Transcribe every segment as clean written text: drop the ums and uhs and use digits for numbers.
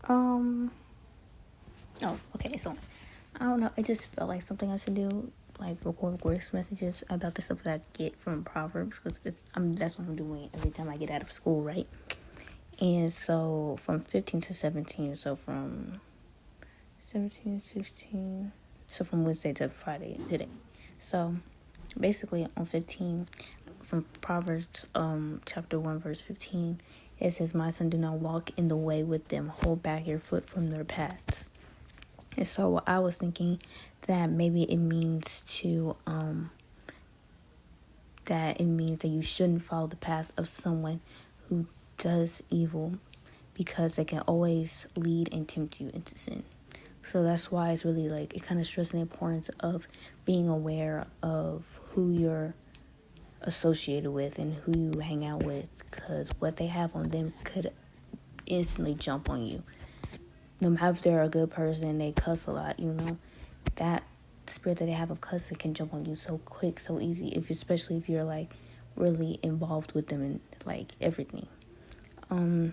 Um. Oh, okay. So, I don't know. It just felt like something I should do, like record voice messages about the stuff that I get from Proverbs, because that's what I'm doing every time I get out of school, right? And so from 15 to 17, so from 17, 16, so from Wednesday to Friday today. So basically on 15, from Proverbs chapter 1 verse 15, it says, "My son, do not walk in the way with them, hold back your foot from their paths." And so I was thinking that maybe it means that you shouldn't follow the path of someone who does evil, because they can always lead and tempt you into sin. So that's why it's really like, it kind of stresses the importance of being aware of who you're associated with and who you hang out with, because what they have on them could instantly jump on you. No matter if they're a good person and they cuss a lot, that spirit that they have of cussing can jump on you so quick, so easy, especially if you're like really involved with them in like everything. Oh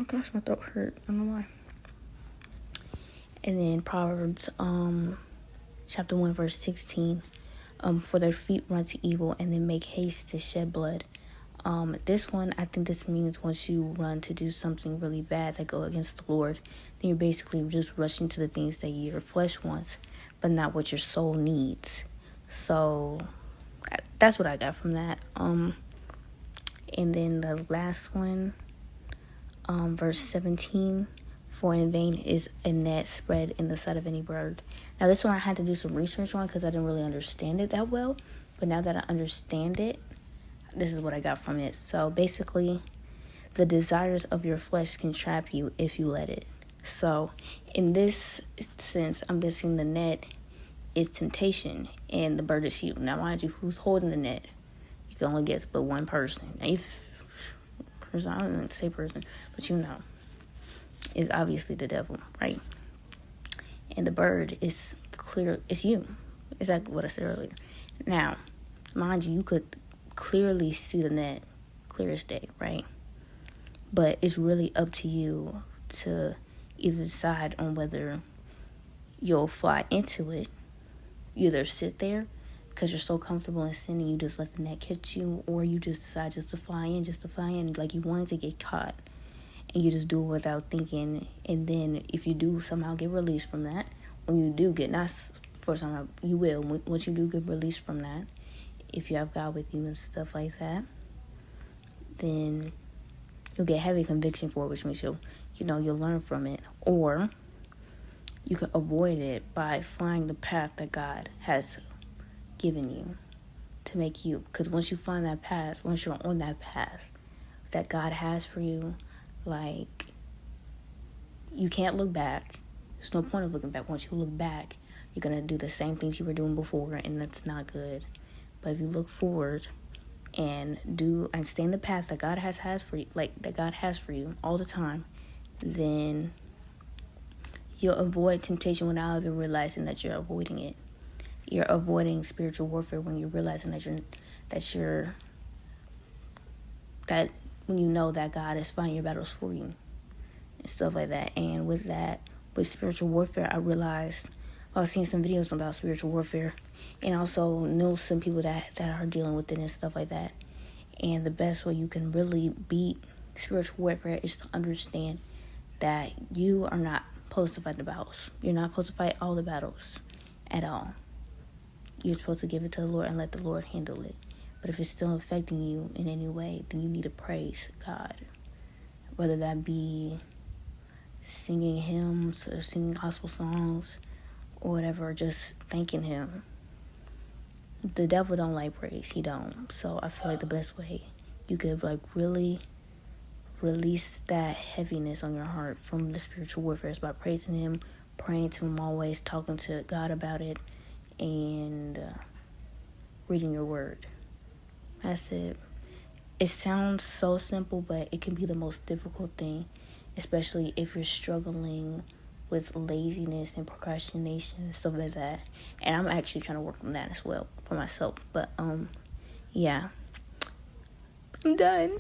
gosh, my throat hurt. I don't know why. And then Proverbs chapter 1 verse 16, "For their feet run to evil and they make haste to shed blood." This one, I think this means once you run to do something really bad that go against the Lord, then you're basically just rushing to the things that your flesh wants, but not what your soul needs. So that's what I got from that. And then the last one, verse 17, "For in vain is a net spread in the sight of any bird." Now this one I had to do some research on because I didn't really understand it that well, but now that I understand it, this is what I got from it. So basically, the desires of your flesh can trap you if you let it. So in this sense, I'm guessing the net is temptation and the bird is you. Now mind you, who's holding the net? You can only guess but one person. Now, I don't even say person, but is obviously the devil, right? And the bird is clear, it's you. Exactly what I said earlier. Now, mind you, you could clearly see the net, clear as day, right? But it's really up to you to either decide on whether you'll fly into it, either sit there because you're so comfortable in sin and you just let the net catch you, or you just decide just to fly in, like you wanted to get caught, and you just do it without thinking. And then if you do somehow get released from that, when you do get, not for somehow, you will, once you do get released from that, if you have God with you and stuff like that, then you'll get heavy conviction for it, which means you'll learn from it. Or you could avoid it by flying the path that God has given you to make you. Because once you find that path, once you're on that path that God has for you, like, you can't look back. There's no point of looking back. Once you look back, you're going to do the same things you were doing before, and that's not good. But if you look forward and stay in the path that God has for you, like that God has for you all the time, then you'll avoid temptation without even realizing that you're avoiding it. You're avoiding spiritual warfare when you're realizing that when you know that God is fighting your battles for you and stuff like that. And with spiritual warfare, I realized I was seeing some videos about spiritual warfare, and also know some people that are dealing with it and stuff like that. And the best way you can really beat spiritual warfare is to understand that you are not supposed to fight the battles. You're not supposed to fight all the battles at all. You're supposed to give it to the Lord and let the Lord handle it. But if it's still affecting you in any way, then you need to praise God. Whether that be singing hymns or singing gospel songs or whatever, just thanking him. The devil don't like praise. He don't. So I feel like the best way you could like really release that heaviness on your heart from the spiritual warfare is by praising him, praying to him always, talking to God about it, and reading your word. That's it. It sounds so simple, but it can be the most difficult thing, especially if you're struggling with laziness and procrastination and stuff like that. And I'm actually trying to work on that as well for myself. But yeah, I'm done.